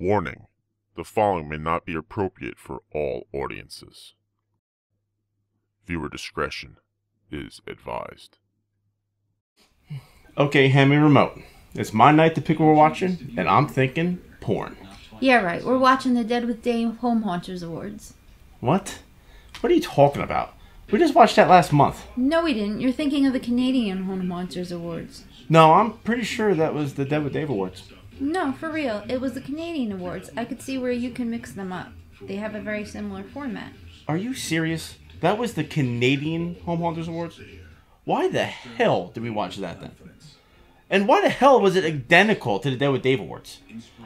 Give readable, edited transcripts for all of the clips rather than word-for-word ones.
Warning: the following may not be appropriate for all audiences. Viewer discretion is advised. Okay, hand me a remote. It's my night to pick what we're watching, and I'm thinking porn. Yeah, right. We're watching the DwD Home Haunters Awards. What? What are you talking about? We just watched that last month. No, we didn't. You're thinking of the Canadian Home Haunters Awards. No, I'm pretty sure that was the DwD Awards. No, for real. It was the Canadian Awards. I could see where you can mix them up. They have a very similar format. Are you serious? That was the Canadian Home Haunters Awards? Why the hell did we watch that then? And why the hell was it identical to the DwD Awards?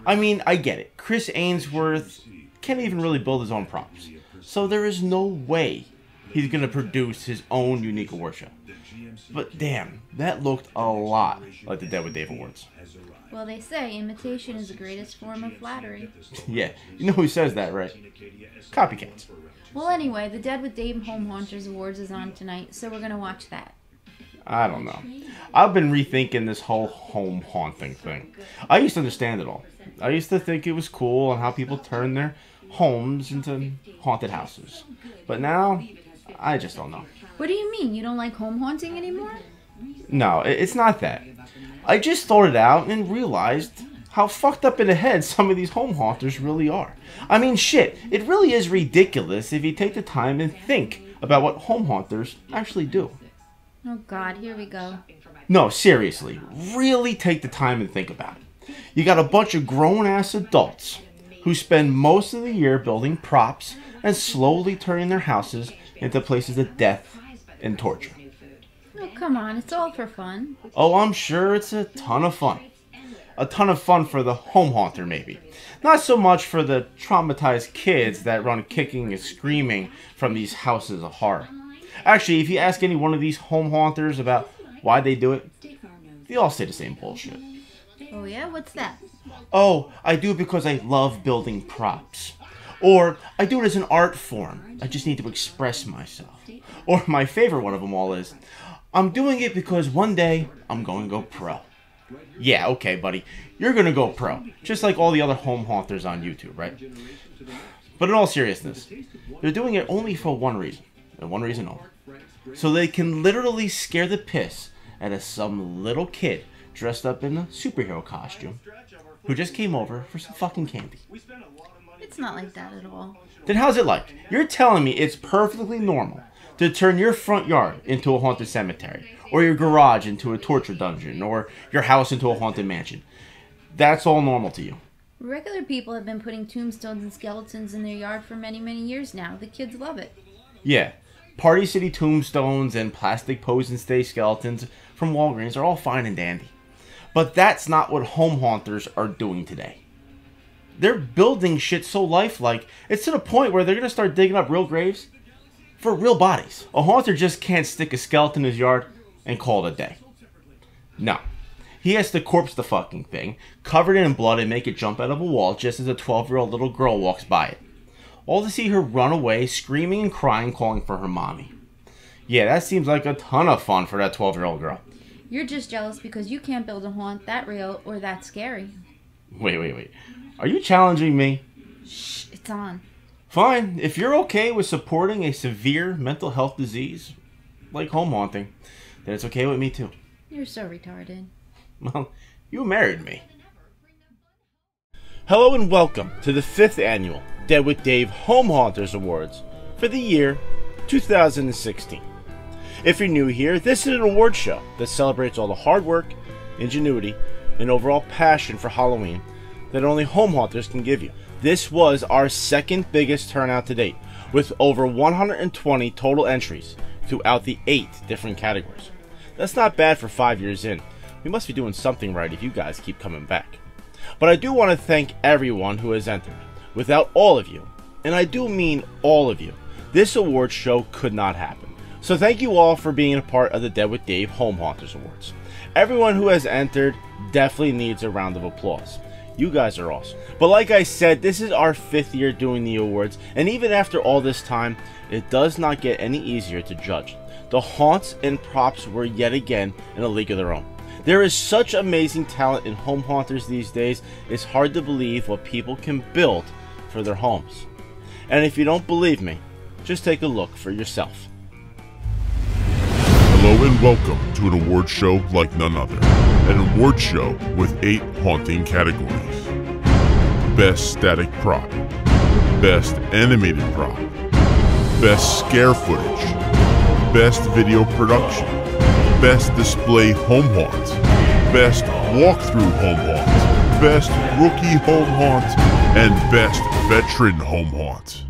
I mean, I get it. Chris Ainsworth can't even really build his own props. So there is no way he's going to produce his own unique award show. But damn, that looked a lot like the DwD Awards. Well, they say imitation is the greatest form of flattery. Yeah, you know who says that, right? Copycats. Well, anyway, the DwD Home Haunters Awards is on tonight, so we're going to watch that. I don't know. I've been rethinking this whole home haunting thing. I used to understand it all. I used to think it was cool and how people turn their homes into haunted houses. But now, I just don't know. What do you mean? You don't like home haunting anymore? No, it's not that. I just thought it out and realized how fucked up in the head some of these home haunters really are. I mean, shit, it really is ridiculous if you take the time and think about what home haunters actually do. Oh God, here we go. No, seriously, really take the time and think about it. You got a bunch of grown-ass adults who spend most of the year building props and slowly turning their houses into places of death and torture. Oh, come on, it's all for fun. Oh, I'm sure it's a ton of fun. A ton of fun for the home haunter, maybe. Not so much for the traumatized kids that run kicking and screaming from these houses of horror. Actually, if you ask any one of these home haunters about why they do it, they all say the same bullshit. Oh yeah? What's that? Oh, I do it because I love building props. Or, I do it as an art form. I just need to express myself. Or, my favorite one of them all is, I'm doing it because one day, I'm going to go pro. Yeah, okay, buddy. You're going to go pro. Just like all the other home haunters on YouTube, right? But in all seriousness, they're doing it only for one reason. And one reason only. So they can literally scare the piss out of some little kid dressed up in a superhero costume who just came over for some fucking candy. It's not like that at all. Then how's it like? You're telling me it's perfectly normal to turn your front yard into a haunted cemetery, or your garage into a torture dungeon, or your house into a haunted mansion. That's all normal to you. Regular people have been putting tombstones and skeletons in their yard for many, many years now. The kids love it. Yeah, Party City tombstones and plastic pose and stay skeletons from Walgreens are all fine and dandy. But that's not what home haunters are doing today. They're building shit so lifelike, it's to the point where they're going to start digging up real graves for real bodies. A haunter just can't stick a skeleton in his yard and call it a day. No. He has to corpse the fucking thing, cover it in blood and make it jump out of a wall just as a 12-year-old little girl walks by it. All to see her run away, screaming and crying, calling for her mommy. Yeah, that seems like a ton of fun for that 12-year-old girl. You're just jealous because you can't build a haunt that real or that scary. Wait. Are you challenging me? Shh, it's on. Fine, if you're okay with supporting a severe mental health disease, like home haunting, then it's okay with me too. You're so retarded. Well, you married me. Hello and welcome to the 5th annual DwD Home Haunters Awards for the year 2016. If you're new here, this is an award show that celebrates all the hard work, ingenuity, and overall passion for Halloween that only home haunters can give you. This was our second biggest turnout to date, with over 120 total entries throughout the 8 different categories. That's not bad for 5 years in. We must be doing something right if you guys keep coming back. But I do want to thank everyone who has entered. Without all of you, and I do mean all of you, this award show could not happen. So thank you all for being a part of the DwD Home Haunters Awards. Everyone who has entered definitely needs a round of applause. You guys are awesome. But like I said, this is our 5th year doing the awards, and even after all this time, it does not get any easier to judge. The haunts and props were yet again in a league of their own. There is such amazing talent in home haunters these days, it's hard to believe what people can build for their homes. And if you don't believe me, just take a look for yourself. Hello and welcome to an award show like none other. An award show with 8 haunting categories. Best static prop, best animated prop, best scare footage, best video production, best display home haunt, best walk-through home haunt, best rookie home haunt, and best veteran home haunt.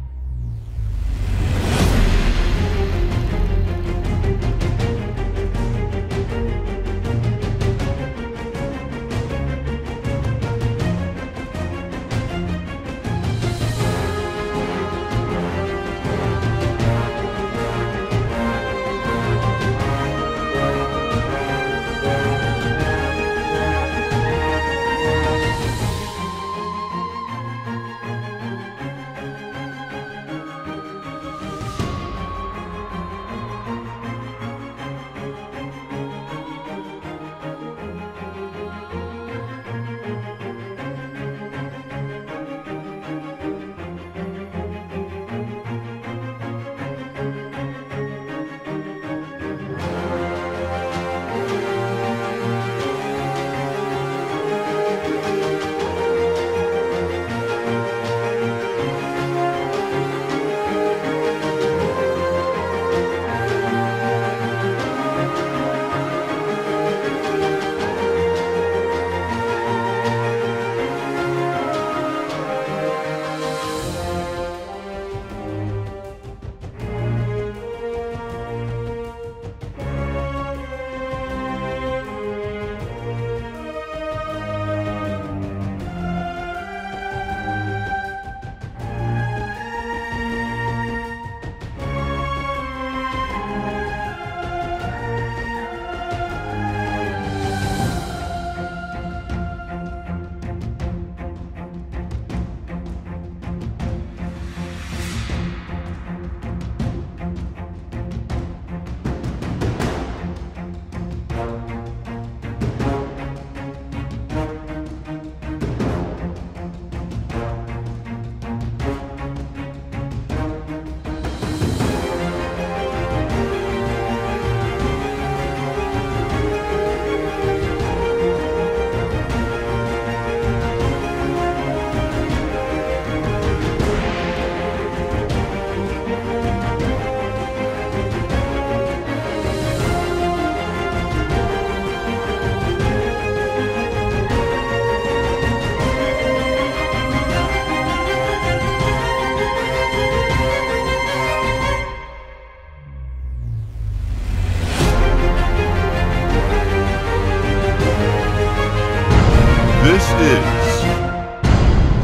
This is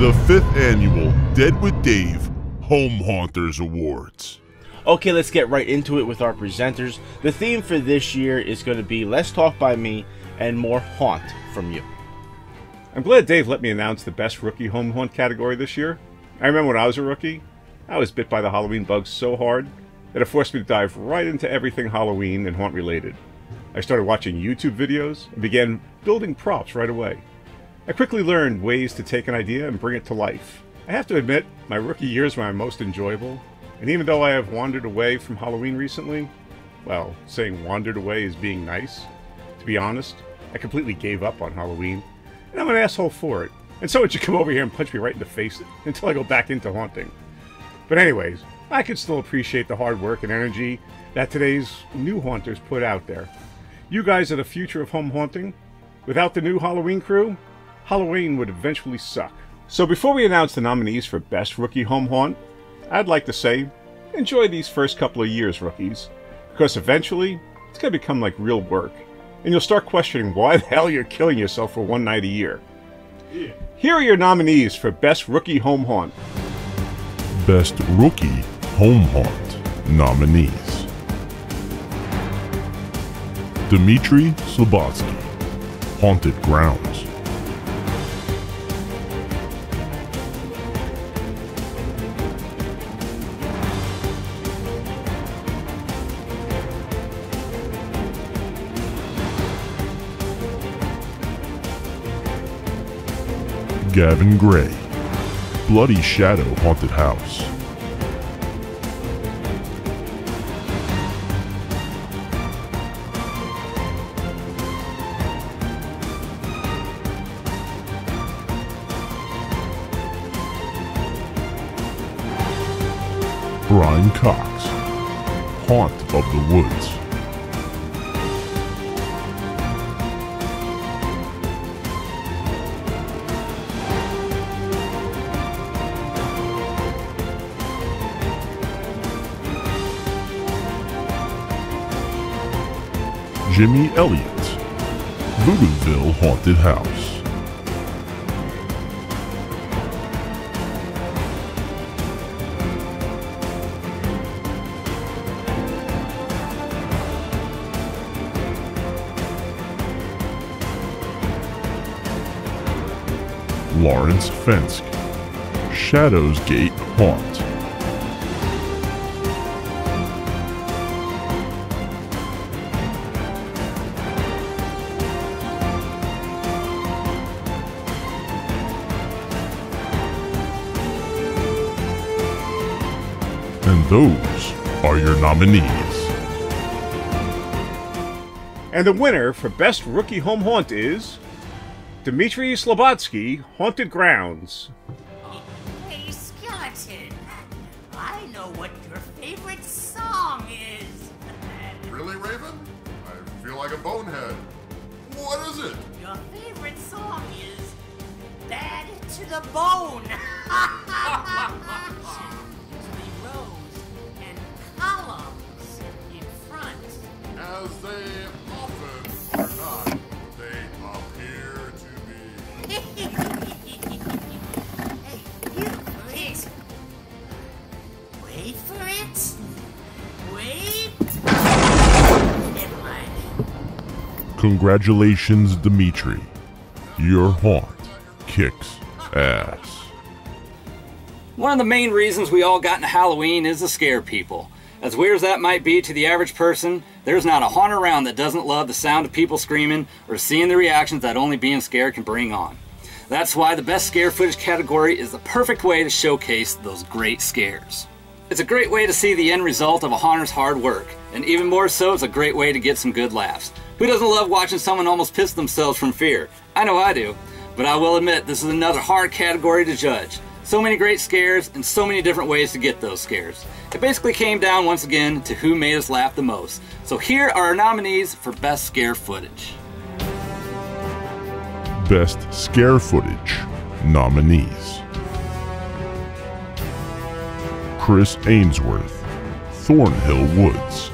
the 5th annual DwD Home Haunters Awards. Okay, let's get right into it with our presenters. The theme for this year is going to be less talk by me and more haunt from you. I'm glad Dave let me announce the best rookie home haunt category this year. I remember when I was a rookie, I was bit by the Halloween bug so hard that it forced me to dive right into everything Halloween and haunt related. I started watching YouTube videos and began building props right away. I quickly learned ways to take an idea and bring it to life. I have to admit, my rookie years were my most enjoyable, and even though I have wandered away from Halloween recently, well, saying wandered away is being nice. To be honest, I completely gave up on Halloween, and I'm an asshole for it, and someone should come over here and punch me right in the face until I go back into haunting. But anyways, I can still appreciate the hard work and energy that today's new haunters put out there. You guys are the future of home haunting. Without the new Halloween crew, Halloween would eventually suck. So before we announce the nominees for Best Rookie Home Haunt, I'd like to say, enjoy these first couple of years, rookies, because eventually, it's going to become like real work, and you'll start questioning why the hell you're killing yourself for one night a year. Yeah. Here are your nominees for Best Rookie Home Haunt. Best Rookie Home Haunt nominees: Dmitry Slobodsky, Haunted Grounds; Gavin Gray, Bloody Shadow Haunted House. Brian Cox, Haunt of the Woods. Jimmy Elliott, Voodoo Haunted House. Lawrence Fensk, Shadows Gate Haunt. And those are your nominees. And the winner for Best Rookie Home Haunt is Dmitry Slobodsky, Haunted Grounds. Hey, Skeleton, I know what your favorite song is. Really, Raven? I feel like a bonehead. What is it? Your favorite song is Bad to the Bone. Usually rows and columns in front. As they often are not, they appear to be. Hey, you Chris. Wait for it. Wait. Never mind. Congratulations, Dimitri. Your haunt kicks ass. One of the main reasons we all got into Halloween is to scare people. As weird as that might be to the average person, there's not a haunt around that doesn't love the sound of people screaming or seeing the reactions that only being scared can bring on. That's why the best scare footage category is the perfect way to showcase those great scares. It's a great way to see the end result of a haunter's hard work, and even more so, it's a great way to get some good laughs. Who doesn't love watching someone almost piss themselves from fear? I know I do, but I will admit this is another hard category to judge. So many great scares and so many different ways to get those scares. It basically came down once again to who made us laugh the most. So here are our nominees for Best Scare Footage. Best Scare Footage nominees: Chris Ainsworth, Thornhill Woods.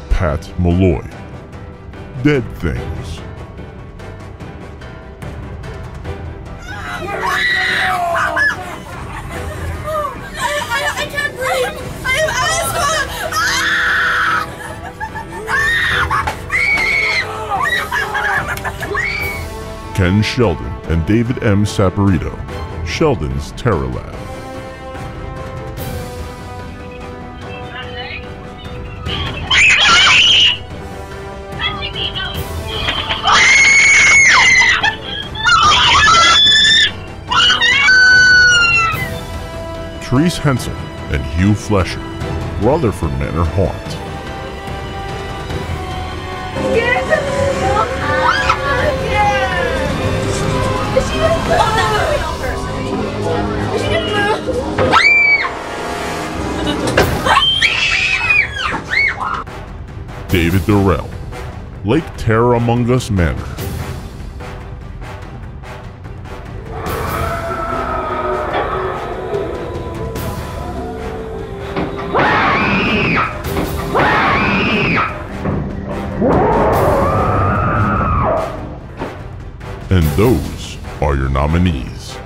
Pat Malloy, Dead Things. I can't breathe. I have asthma. Ken Sheldon and David M. Saporito, Sheldon's Terror Lab. Therese Hensel and Hugh Flesher, Rutherford Manor Haunt. David Durrell, Lake Terror Among Us Manor. And those are your nominees.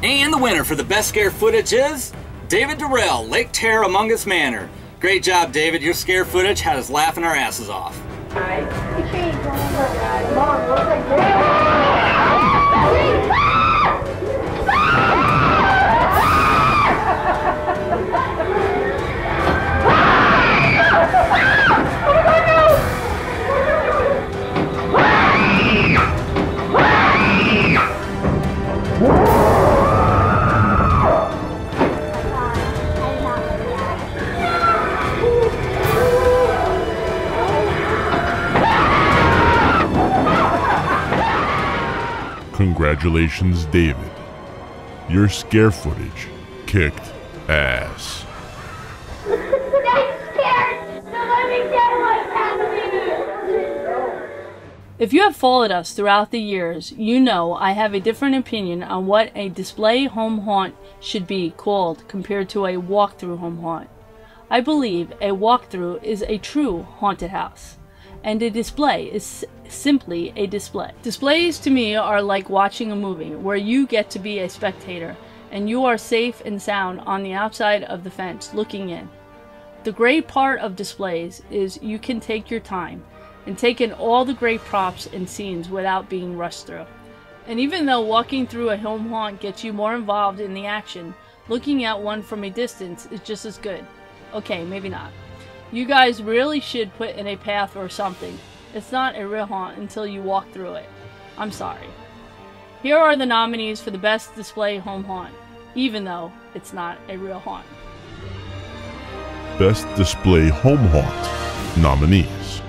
And the winner for the best scare footage is David Durrell, Lake Terror Among Us Manor. Great job, David. Your scare footage had us laughing our asses off. All right. Congratulations, David. Your scare footage kicked ass. I'm scared! The living dead was happening! If you have followed us throughout the years, you know I have a different opinion on what a display home haunt should be called compared to a walk-through home haunt. I believe a walk-through is a true haunted house, and a display is simply a display. Displays to me are like watching a movie where you get to be a spectator and you are safe and sound on the outside of the fence looking in. The great part of displays is you can take your time and take in all the great props and scenes without being rushed through. And even though walking through a home haunt gets you more involved in the action, looking at one from a distance is just as good. Okay, maybe not. You guys really should put in a path or something. It's not a real haunt until you walk through it. I'm sorry. Here are the nominees for the best display home haunt, even though it's not a real haunt. Best Display Home Haunt nominees: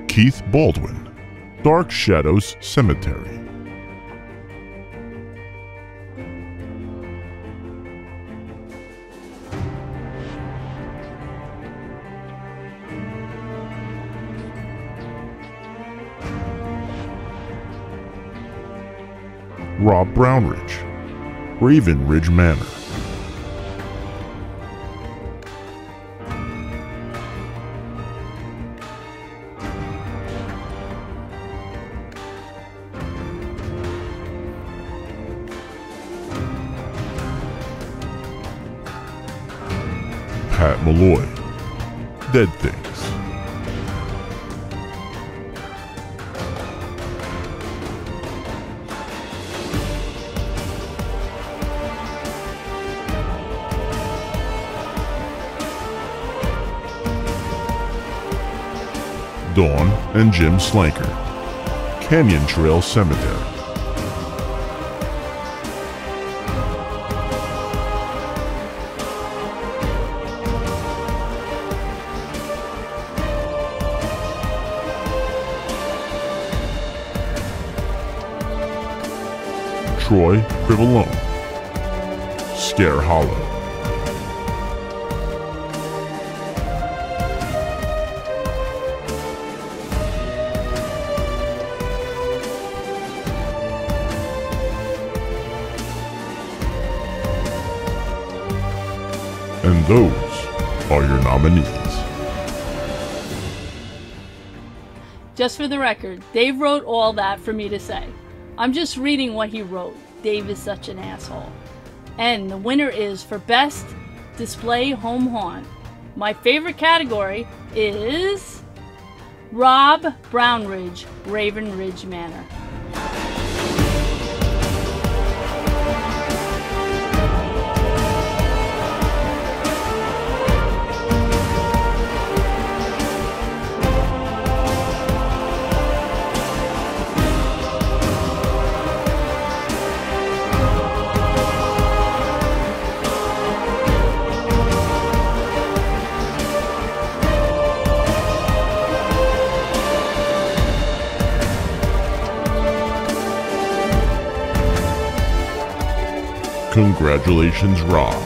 Keith Baldwin, Dark Shadows Cemetery. Rob Brownridge, Raven Ridge Manor. Pat Malloy, Dead Things. Dawn and Jim Slanker, Canyon Trail Cemetery. Troy Privalone, Scare Hollow. And those are your nominees. Just for the record, Dave wrote all that for me to say. I'm just reading what he wrote. Dave is such an asshole. And the winner is for Best Display Home Haunt. My favorite category is Rob Brownridge, Raven Ridge Manor. Congratulations, Rob.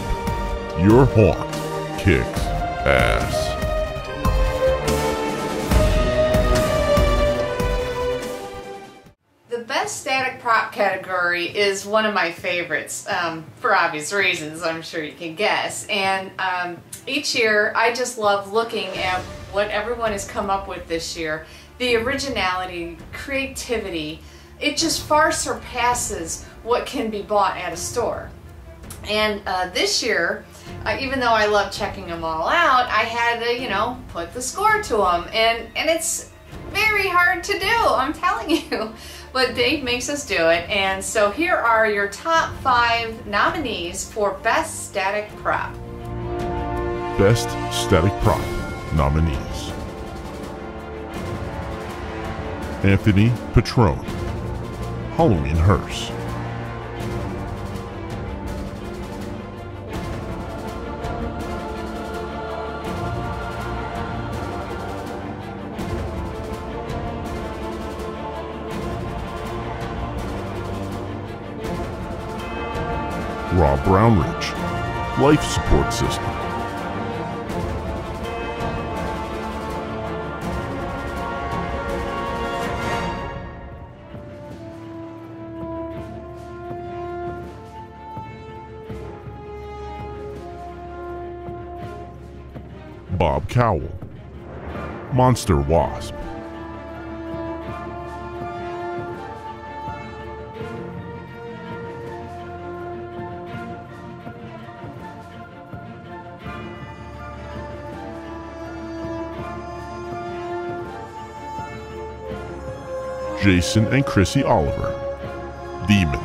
Your haunt kicks ass. The best static prop category is one of my favorites, for obvious reasons, I'm sure you can guess. And each year, I just love looking at what everyone has come up with this year. The originality, creativity, it just far surpasses what can be bought at a store. And this year, even though I love checking them all out, I had to, you know, put the score to them. And it's very hard to do, I'm telling you. But Dave makes us do it. And so here are your top 5 nominees for Best Static Prop. Best Static Prop nominees: Anthony Petrone, Halloween Hearse. Rob Brownridge, Life Support System. Bob Cowell, Monster Wasp. Jason and Chrissy Oliver, Demon.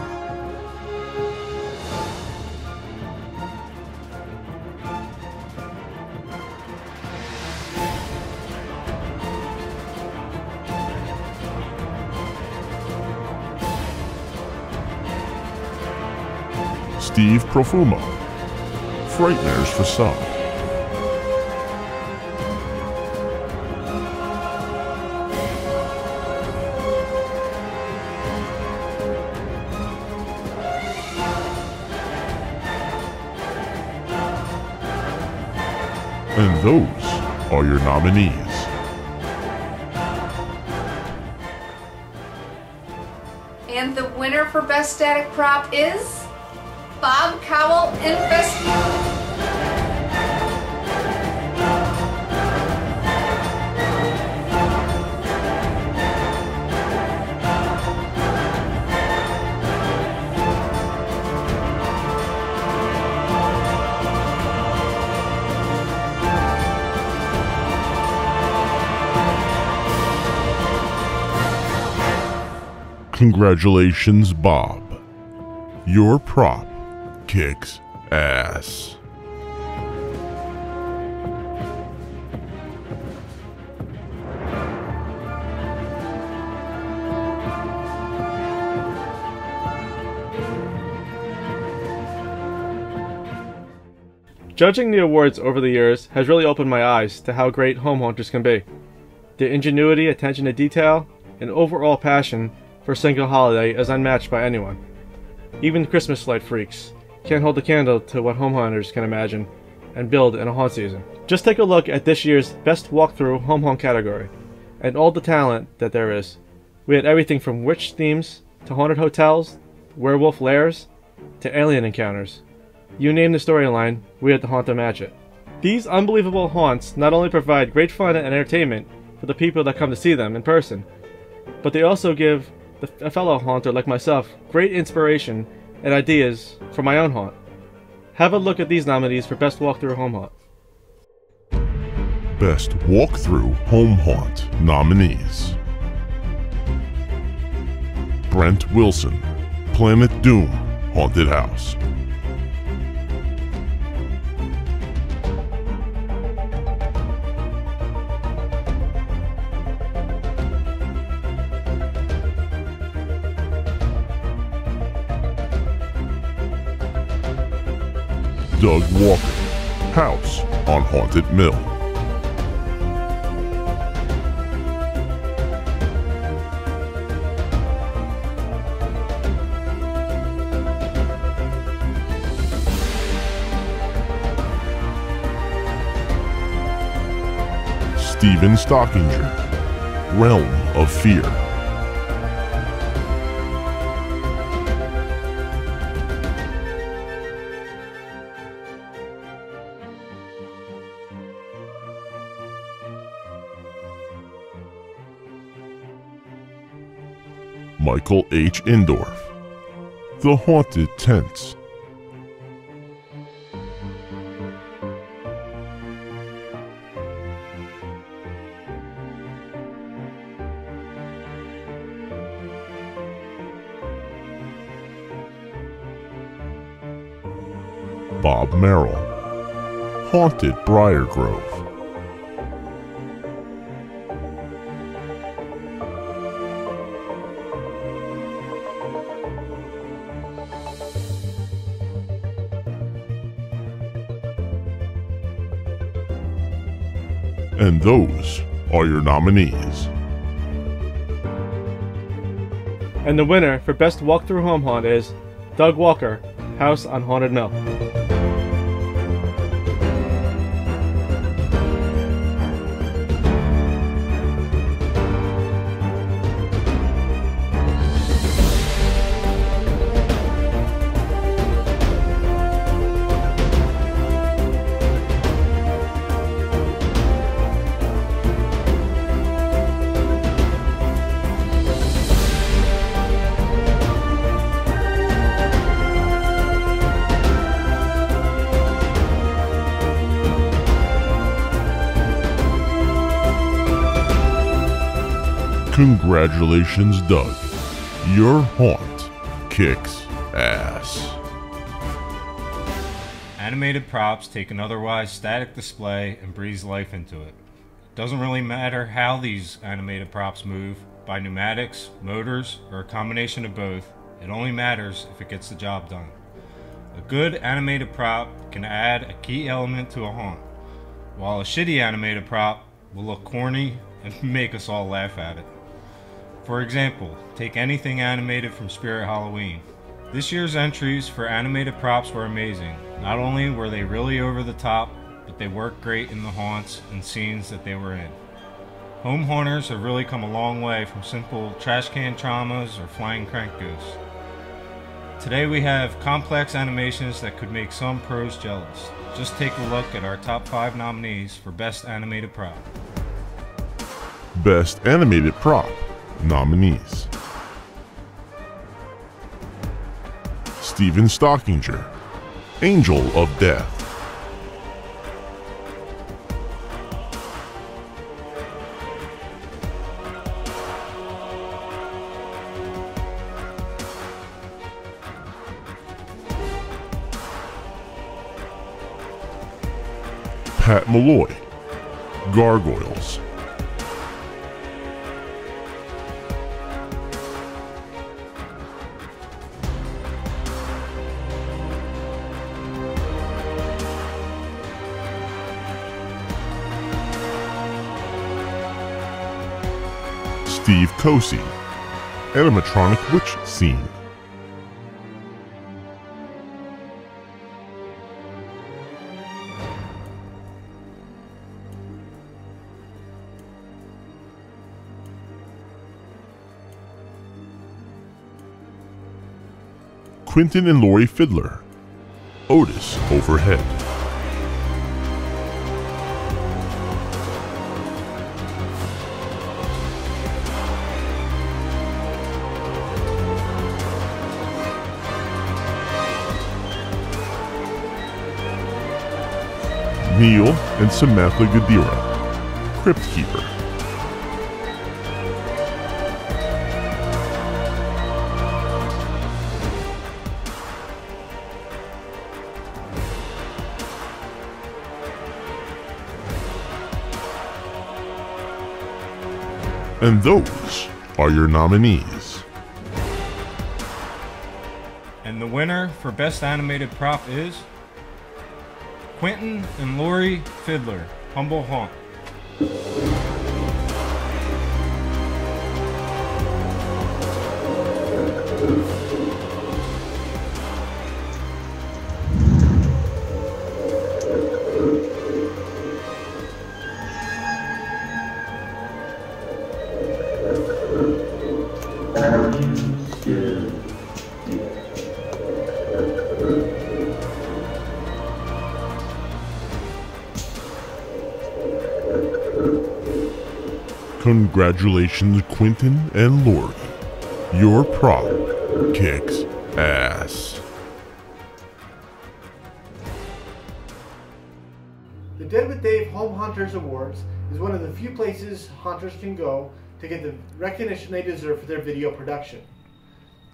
Steve Profumo, Frightener's Facade. And those are your nominees. And the winner for Best Static Prop is Bob Cowell Invest. Congratulations, Bob. Your prop kicks ass. Judging the awards over the years has really opened my eyes to how great home haunters can be. Their ingenuity, attention to detail, and overall passion for a single holiday is unmatched by anyone. Even Christmas light freaks can't hold a candle to what home haunters can imagine and build in a haunt season. Just take a look at this year's Best Walk-Thru Home Haunt category and all the talent that there is. We had everything from witch themes to haunted hotels, werewolf lairs, to alien encounters. You name the storyline, we had the haunt to match it. These unbelievable haunts not only provide great fun and entertainment for the people that come to see them in person, but they also give a fellow haunter like myself great inspiration and ideas for my own haunt. Have a look at these nominees for Best Walk-Thru Home Haunt. Best Walk-Thru Home Haunt nominees: Brent Wilson, Planet Doom Haunted House. Doug Walker, House on Haunted Mill. Stephen Stockinger, Realm of Fear. Michael H. Indorf, The Haunted Tents. Bob Merrill. Haunted Briar Grove. And those are your nominees. And the winner for Best Walk-Thru Home Haunt is Doug Walker, House on Haunted Mill. Congratulations, Doug. Your haunt kicks ass. Animated props take an otherwise static display and breathe life into it. It doesn't really matter how these animated props move, by pneumatics, motors, or a combination of both. It only matters if it gets the job done. A good animated prop can add a key element to a haunt, while a shitty animated prop will look corny and make us all laugh at it. For example, take anything animated from Spirit Halloween. This year's entries for animated props were amazing. Not only were they really over the top, but they worked great in the haunts and scenes that they were in. Home haunters have really come a long way from simple trash can traumas or flying crank ghosts. Today we have complex animations that could make some pros jealous. Just take a look at our top 5 nominees for Best Animated Prop. Best Animated Prop nominees: Steven Stockinger, Angel of Death. Pat Malloy, Gargoyles. Steve Cosi, Animatronic Witch Scene. Quentin and Lori Fiddler, Otis Overhead. Neil and Samantha Gadira, Crypt Keeper. And those are your nominees. And the winner for Best Animated Prop is Quentin and Lori Fiddler, Humble Haunt. Congratulations, Quentin and Lori. Your prop kicks ass. The Dead with Dave Home Hunters Awards is one of the few places haunters can go to get the recognition they deserve for their video production.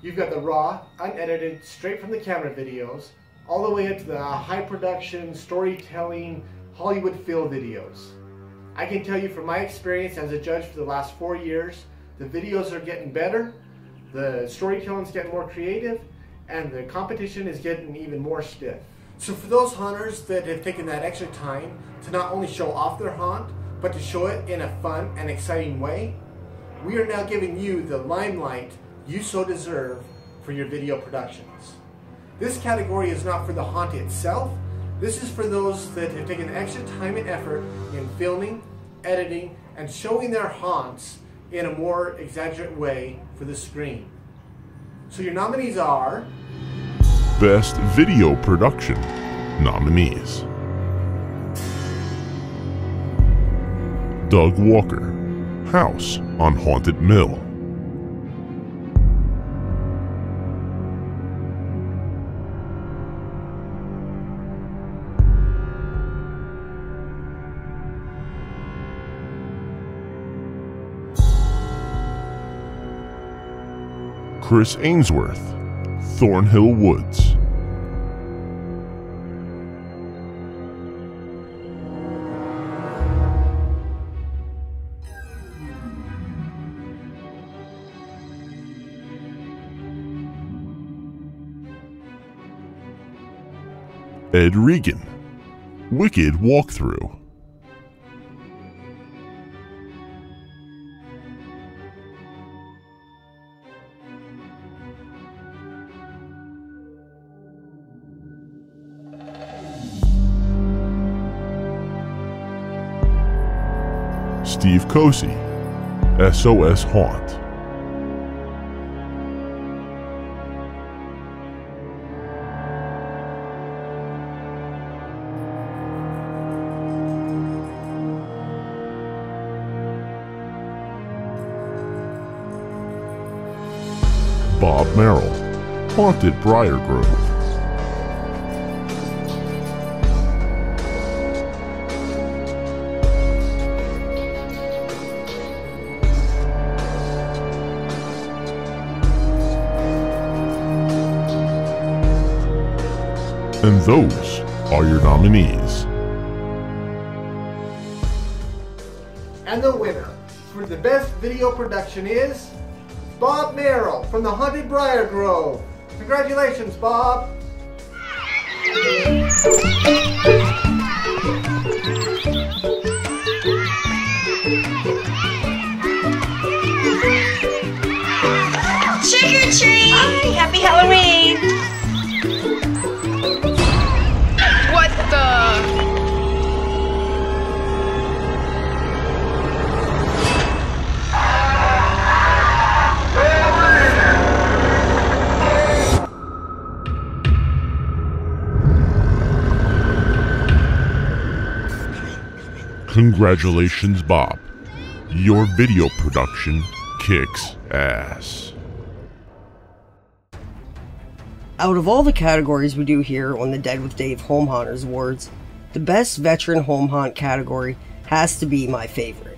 You've got the raw, unedited, straight from the camera videos, all the way up to the high production, storytelling, Hollywood feel videos. I can tell you from my experience as a judge for the last 4 years, the videos are getting better, the storytelling's getting more creative, and the competition is getting even more stiff. So for those hunters that have taken that extra time to not only show off their haunt, but to show it in a fun and exciting way, we are now giving you the limelight you so deserve for your video productions. This category is not for the haunt itself. This is for those that have taken extra time and effort in filming, editing, and showing their haunts in a more exaggerated way for the screen. So your nominees are... Best Video Production nominees: Doug Walker, House on Haunted Mill. Chris Ainsworth, Thornhill Woods. Ed Regan, Wicked Walk-Thru. Steve Cosi, SOS Haunt. Bob Merrill, Haunted Briar Grove. And those are your nominees. And the winner for the best video production is Bob Merrill from the Haunted Briar Grove. Congratulations, Bob. Trick or treat! Hi, happy Halloween! What the? Congratulations, Bob. Your video production kicks ass. Out of all the categories we do here on the Dead with Dave Home Haunters Awards, the Best Veteran Home Haunt category has to be my favorite.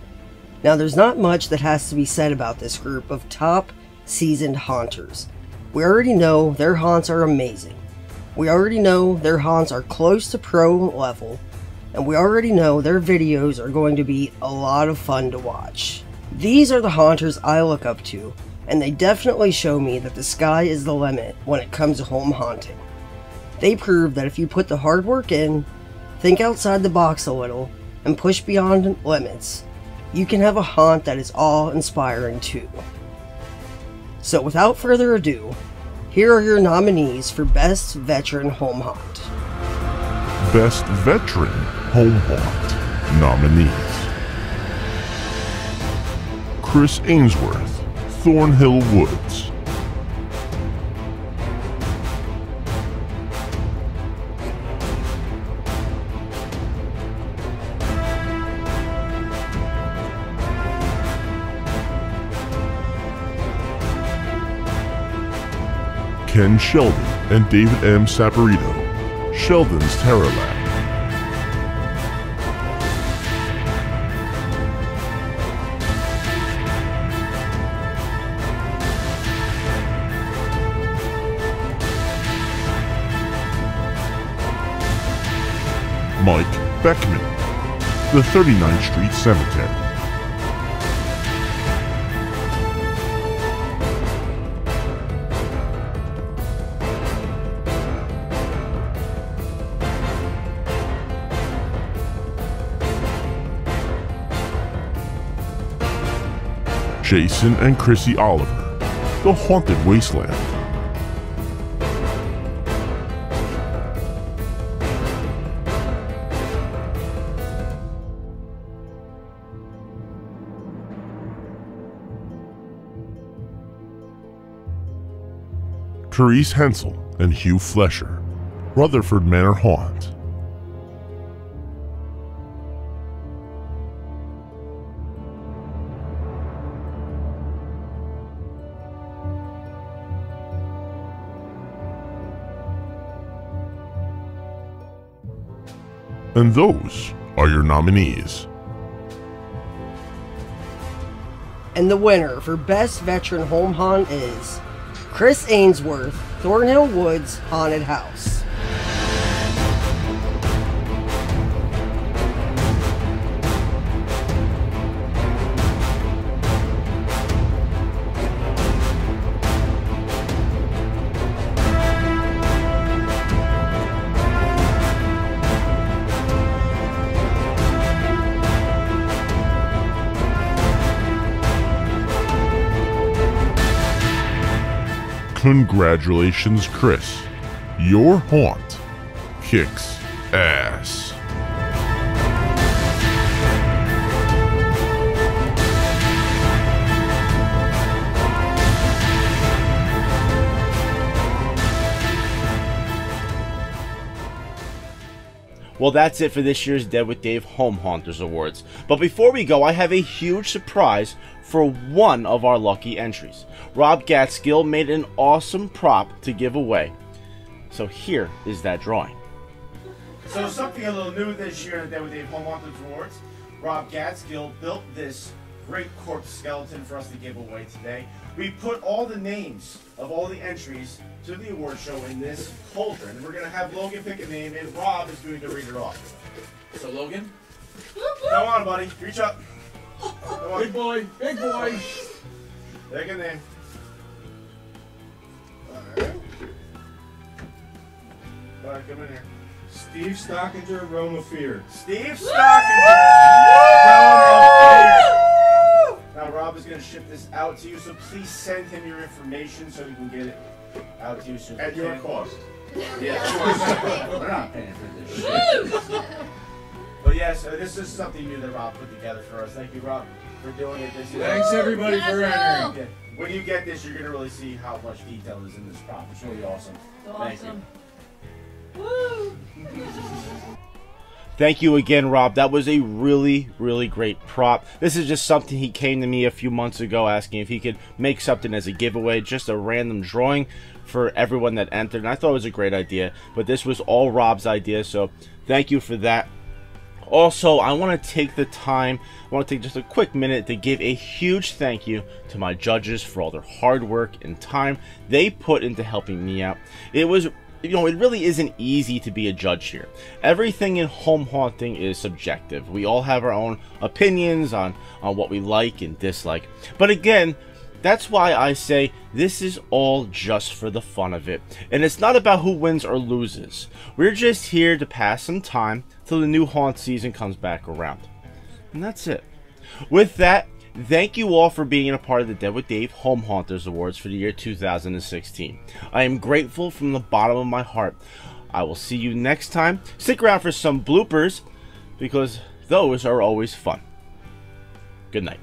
Now, there's not much that has to be said about this group of top seasoned haunters. We already know their haunts are amazing. We already know their haunts are close to pro level, and we already know their videos are going to be a lot of fun to watch. These are the haunters I look up to, and they definitely show me that the sky is the limit when it comes to home haunting. They prove that if you put the hard work in, think outside the box a little, and push beyond limits, you can have a haunt that is awe-inspiring too. So without further ado, here are your nominees for Best Veteran Home Haunt. Best Veteran Home Haunt nominees: Chris Ainsworth, Thornhill Woods. Ken Sheldon and David M. Saporito, Sheldon's Terror Lab. Mike Beckman, the 39th Street Cemetery. Jason and Chrissy Oliver, the Haunted Wasteland. Therese Hensel and Hugh Flesher, Rutherford Manor Haunt. And those are your nominees. And the winner for Best Veteran Home Haunt is Chris Ainsworth, Thornhill Woods Haunted House. Congratulations, Chris. Your haunt kicks ass. Well, that's it for this year's Dead with Dave Home Haunters Awards. But before we go, I have a huge surprise for one of our lucky entries. Rob Gatskill made an awesome prop to give away. So here is that drawing. So something a little new this year in the Dead with Dave Home Haunters Awards. Rob Gatskill built this great corpse skeleton for us to give away today. We put all the names of all the entries to the award show in this cauldron. We're going to have Logan pick a name, and Rob is going to read it off. So Logan, come on, buddy, reach up. Come on. Big boy, big boy. Pick a name. All right, come in here. Steve Stockinger, Realm of Fear. Steve Stockinger, Realm of Fear. Now Rob is going to ship this out to you, so please send him your information so he can get it out to you soon. At your cost. Yeah, of course. We're not paying for this shit. But yes, this is something new that Rob put together for us. Thank you, Rob, for doing it this year. Thanks everybody for entering. Yeah. When you get this, you're going to really see how much detail is in this prop. It's really awesome. Thank you. Woo! Thank you again, Rob. That was a really, really great prop. This is just something he came to me a few months ago asking if he could make something as a giveaway, just a random drawing for everyone that entered. And I thought it was a great idea, but this was all Rob's idea, so thank you for that. Also, I want to take the time, I want to take just a quick minute to give a huge thank you to my judges for all their hard work and time they put into helping me out. It was, you know, it really isn't easy to be a judge here. Everything in home haunting is subjective. We all have our own opinions on what we like and dislike. But again, that's why I say this is all just for the fun of it. And it's not about who wins or loses. We're just here to pass some time till the new haunt season comes back around. And that's it. With that, thank you all for being a part of the Dead with Dave Home Haunters Awards for the year 2016. I am grateful from the bottom of my heart. I will see you next time. Stick around for some bloopers, because those are always fun. Good night.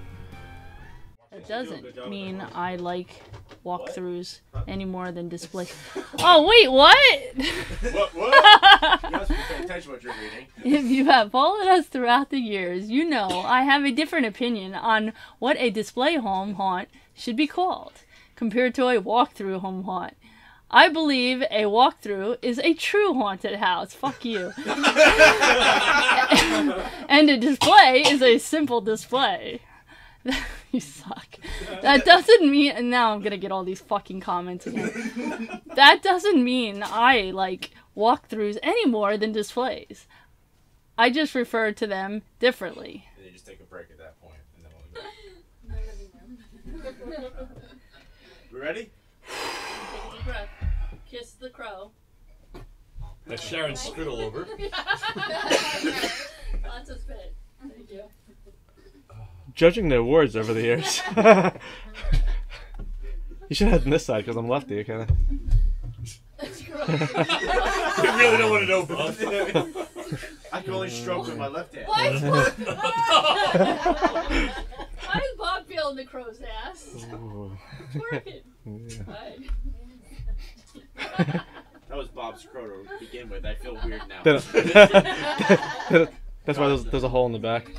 That doesn't mean I like walkthroughs any more than display. Oh, wait, what? What? You must pay attention to what you're reading. If you have followed us throughout the years, you know I have a different opinion on what a display home haunt should be called compared to a walkthrough home haunt. I believe a walkthrough is a true haunted house. Fuck you. And a display is a simple display. You suck. That doesn't mean, and now I'm gonna get all these fucking comments again. That doesn't mean I like walkthroughs any more than displays. I just refer to them differently. And you just take a break at that point, and then we'll go. We ready? Take a deep breath. Kiss the crow. That's Sharon spit all over. Lots of spit. Thank you. Judging the awards over the years. You should have done this side because I'm lefty, kind of. You really don't want to know, Bob. I can only stroke with my left hand. Why is Bob feeling the crow's ass? It's working. Fine. That was Bob's crow to begin with. I feel weird now. That's why there's a hole in the back.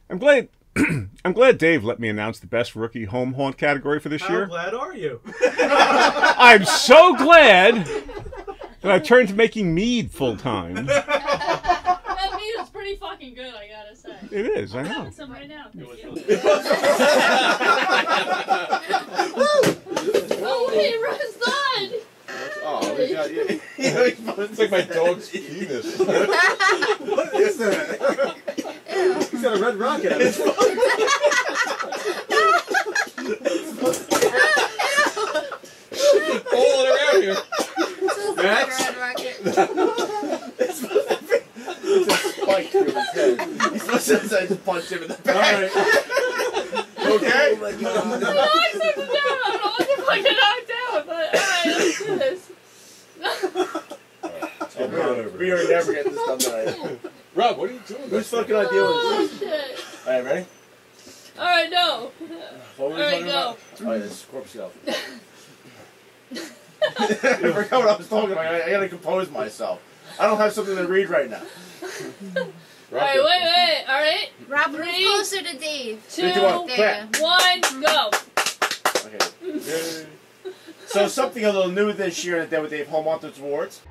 I'm glad Dave let me announce the best rookie home haunt category for this year. How glad are you? I'm so glad that I turned to making mead full time. That meat is pretty fucking good, I gotta say. It is, I know. I'm having some right now. Thank you. Oh wait, Russ done! Oh, we got you. It's like my dog's penis. What is that? He's got a red rocket on his phone. All around here. Max? It's a spike through his head. He's supposed to punch him in the back. All right. Okay? I knocked him down! I don't know what the fuck I knocked out, but alright, let's do this. We are never getting this done tonight. Rob, what are you doing? Whose fucking idea was Oh this? shit. Alright, ready? Alright, no. What were we Alright, talking go. about? Oh, yeah, this is corpse skull. I forgot what I was talking about. I gotta compose myself. I don't have something to read right now. Alright, wait. Alright. Rob, move 3, closer to Dave. 2, 1, clap. 1, go. Okay. So something a little new this year in the Dead with Dave Home Hunters Awards.